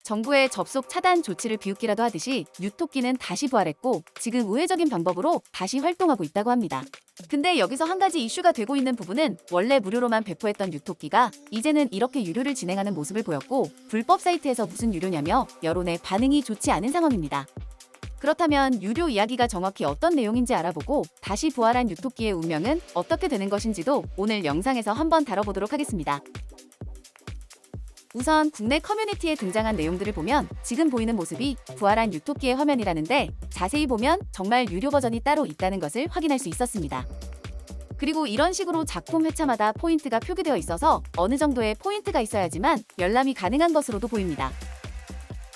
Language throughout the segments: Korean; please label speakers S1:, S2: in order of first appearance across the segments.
S1: 정부의 접속 차단 조치를 비웃기라도 하듯이 뉴토끼는 다시 부활했고 지금 우회적인 방법으로 다시 활동하고 있다고 합니다. 근데 여기서 한 가지 이슈가 되고 있는 부분은 원래 무료로만 배포했던 뉴토끼가 이제는 이렇게 유료를 진행하는 모습을 보였고 불법 사이트에서 무슨 유료냐며 여론의 반응이 좋지 않은 상황입니다. 그렇다면 유료 이야기가 정확히 어떤 내용인지 알아보고 다시 부활한 뉴토끼의 운명은 어떻게 되는 것인지도 오늘 영상에서 한번 다뤄보도록 하겠습니다. 우선 국내 커뮤니티에 등장한 내용들을 보면 지금 보이는 모습이 부활한 뉴토끼의 화면이라는데 자세히 보면 정말 유료 버전이 따로 있다는 것을 확인할 수 있었습니다. 그리고 이런 식으로 작품 회차마다 포인트가 표기되어 있어서 어느 정도의 포인트가 있어야지만 열람이 가능한 것으로도 보입니다.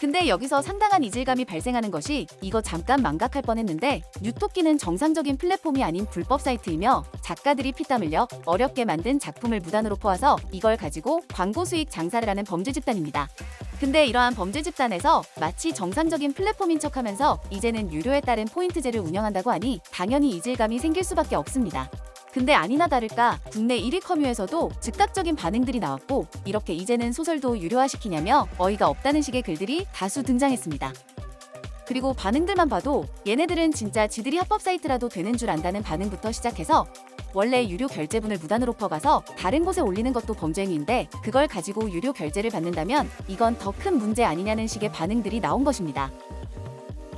S1: 근데 여기서 상당한 이질감이 발생하는 것이 이거 잠깐 망각할 뻔했는데 뉴토끼는 정상적인 플랫폼이 아닌 불법 사이트이며 작가들이 피땀 흘려 어렵게 만든 작품을 무단으로 퍼와서 이걸 가지고 광고 수익 장사를 하는 범죄 집단입니다. 근데 이러한 범죄 집단에서 마치 정상적인 플랫폼인 척하면서 이제는 유료에 따른 포인트제를 운영한다고 하니 당연히 이질감이 생길 수밖에 없습니다. 근데 아니나 다를까 국내 1위 커뮤에서도 즉각적인 반응들이 나왔고 이렇게 이제는 소설도 유료화시키냐며 어이가 없다는 식의 글들이 다수 등장했습니다. 그리고 반응들만 봐도 얘네들은 진짜 지들이 합법 사이트라도 되는 줄 안다는 반응부터 시작해서 원래 유료 결제분을 무단으로 퍼가서 다른 곳에 올리는 것도 범죄 행위인데 그걸 가지고 유료 결제를 받는다면 이건 더 큰 문제 아니냐는 식의 반응들이 나온 것입니다.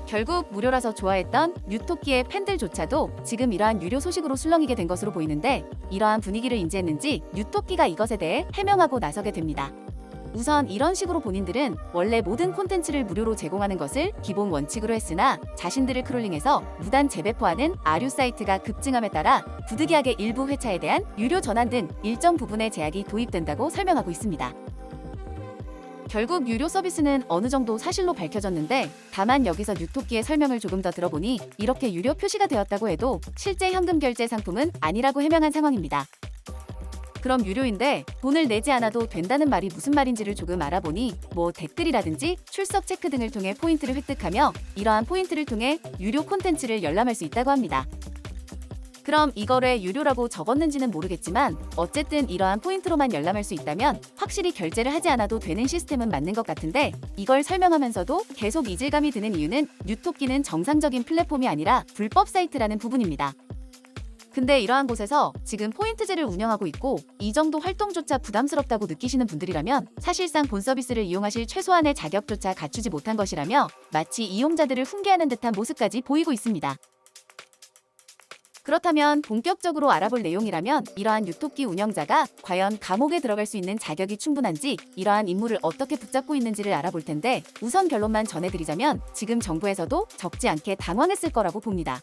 S1: 결국 무료라서 좋아했던 뉴토끼의 팬들조차도 지금 이러한 유료 소식으로 술렁이게 된 것으로 보이는데 이러한 분위기를 인지했는지 뉴토끼가 이것에 대해 해명하고 나서게 됩니다. 우선 이런 식으로 본인들은 원래 모든 콘텐츠를 무료로 제공하는 것을 기본 원칙으로 했으나 자신들을 크롤링해서 무단 재배포하는 아류 사이트가 급증함에 따라 부득이하게 일부 회차에 대한 유료 전환 등 일정 부분의 제약이 도입된다고 설명하고 있습니다. 결국 유료 서비스는 어느 정도 사실로 밝혀졌는데 다만 여기서 뉴토끼의 설명을 조금 더 들어보니 이렇게 유료 표시가 되었다고 해도 실제 현금 결제 상품은 아니라고 해명한 상황입니다. 그럼 유료인데 돈을 내지 않아도 된다는 말이 무슨 말인지를 조금 알아보니 댓글이라든지 출석 체크 등을 통해 포인트를 획득하며 이러한 포인트를 통해 유료 콘텐츠를 열람할 수 있다고 합니다. 그럼 이거를 유료라고 적었는지는 모르겠지만 어쨌든 이러한 포인트로만 열람할 수 있다면 확실히 결제를 하지 않아도 되는 시스템은 맞는 것 같은데 이걸 설명하면서도 계속 이질감이 드는 이유는 뉴토끼는 정상적인 플랫폼이 아니라 불법 사이트라는 부분입니다. 근데 이러한 곳에서 지금 포인트제를 운영하고 있고 이 정도 활동조차 부담스럽다고 느끼시는 분들이라면 사실상 본 서비스를 이용하실 최소한의 자격조차 갖추지 못한 것이라며 마치 이용자들을 훈계하는 듯한 모습까지 보이고 있습니다. 그렇다면 본격적으로 알아볼 내용이라면 이러한 뉴토끼 운영자가 과연 감옥에 들어갈 수 있는 자격이 충분한지 이러한 임무를 어떻게 붙잡고 있는지를 알아볼 텐데 우선 결론만 전해드리자면 지금 정부에서도 적지 않게 당황했을 거라고 봅니다.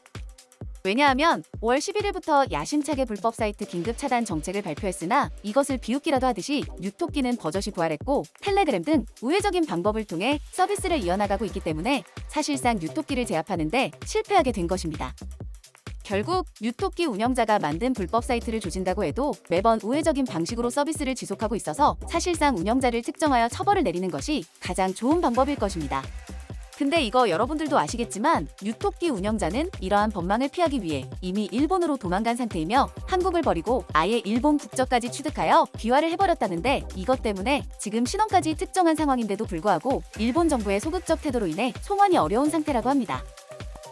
S1: 왜냐하면 5월 11일부터 야심차게 불법 사이트 긴급 차단 정책을 발표했으나 이것을 비웃기라도 하듯이 뉴토끼는 버젓이 부활했고 텔레그램 등 우회적인 방법을 통해 서비스를 이어나가고 있기 때문에 사실상 뉴토끼를 제압하는데 실패하게 된 것입니다. 결국 뉴토끼 운영자가 만든 불법 사이트를 조진다고 해도 매번 우회적인 방식으로 서비스를 지속하고 있어서 사실상 운영자를 특정하여 처벌을 내리는 것이 가장 좋은 방법일 것입니다. 근데 이거 여러분들도 아시겠지만 뉴토끼 운영자는 이러한 법망을 피하기 위해 이미 일본으로 도망간 상태이며 한국을 버리고 아예 일본 국적까지 취득하여 귀화를 해버렸다는데 이것 때문에 지금 신원까지 특정한 상황인데도 불구하고 일본 정부의 소극적 태도로 인해 송환이 어려운 상태라고 합니다.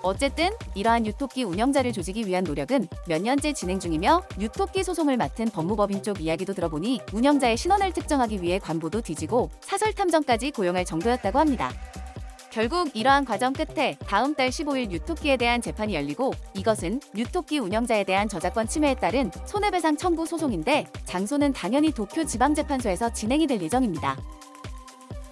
S1: 어쨌든 이러한 뉴토끼 운영자를 조지기 위한 노력은 몇 년째 진행 중이며 뉴토끼 소송을 맡은 법무법인 쪽 이야기도 들어보니 운영자의 신원을 특정하기 위해 관보도 뒤지고 사설 탐정까지 고용할 정도였다고 합니다. 결국 이러한 과정 끝에 다음 달 15일 뉴토끼에 대한 재판이 열리고 이것은 뉴토끼 운영자에 대한 저작권 침해에 따른 손해배상 청구 소송인데 장소는 당연히 도쿄지방재판소에서 진행이 될 예정입니다.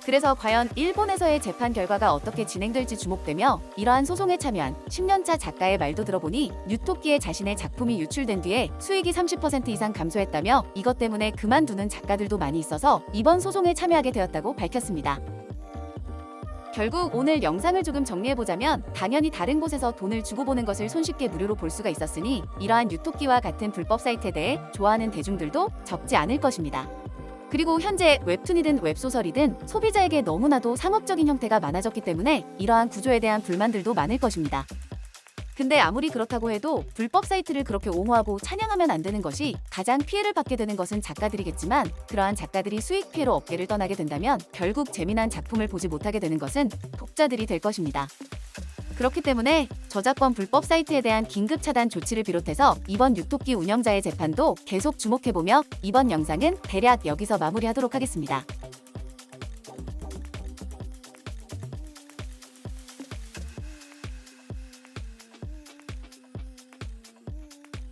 S1: 그래서 과연 일본에서의 재판 결과가 어떻게 진행될지 주목되며 이러한 소송에 참여한 10년차 작가의 말도 들어보니 뉴토끼에 자신의 작품이 유출된 뒤에 수익이 30% 이상 감소했다며 이것 때문에 그만두는 작가들도 많이 있어서 이번 소송에 참여하게 되었다고 밝혔습니다. 결국 오늘 영상을 조금 정리해보자면 당연히 다른 곳에서 돈을 주고 보는 것을 손쉽게 무료로 볼 수가 있었으니 이러한 뉴토끼와 같은 불법 사이트에 대해 좋아하는 대중들도 적지 않을 것입니다. 그리고 현재 웹툰이든 웹소설이든 소비자에게 너무나도 상업적인 형태가 많아졌기 때문에 이러한 구조에 대한 불만들도 많을 것입니다. 근데 아무리 그렇다고 해도 불법 사이트를 그렇게 옹호하고 찬양하면 안 되는 것이, 가장 피해를 받게 되는 것은 작가들이겠지만 그러한 작가들이 수익 피해로 업계를 떠나게 된다면 결국 재미난 작품을 보지 못하게 되는 것은 독자들이 될 것입니다. 그렇기 때문에 저작권 불법 사이트에 대한 긴급 차단 조치를 비롯해서 이번 유토끼 운영자의 재판도 계속 주목해보며 이번 영상은 대략 여기서 마무리하도록 하겠습니다.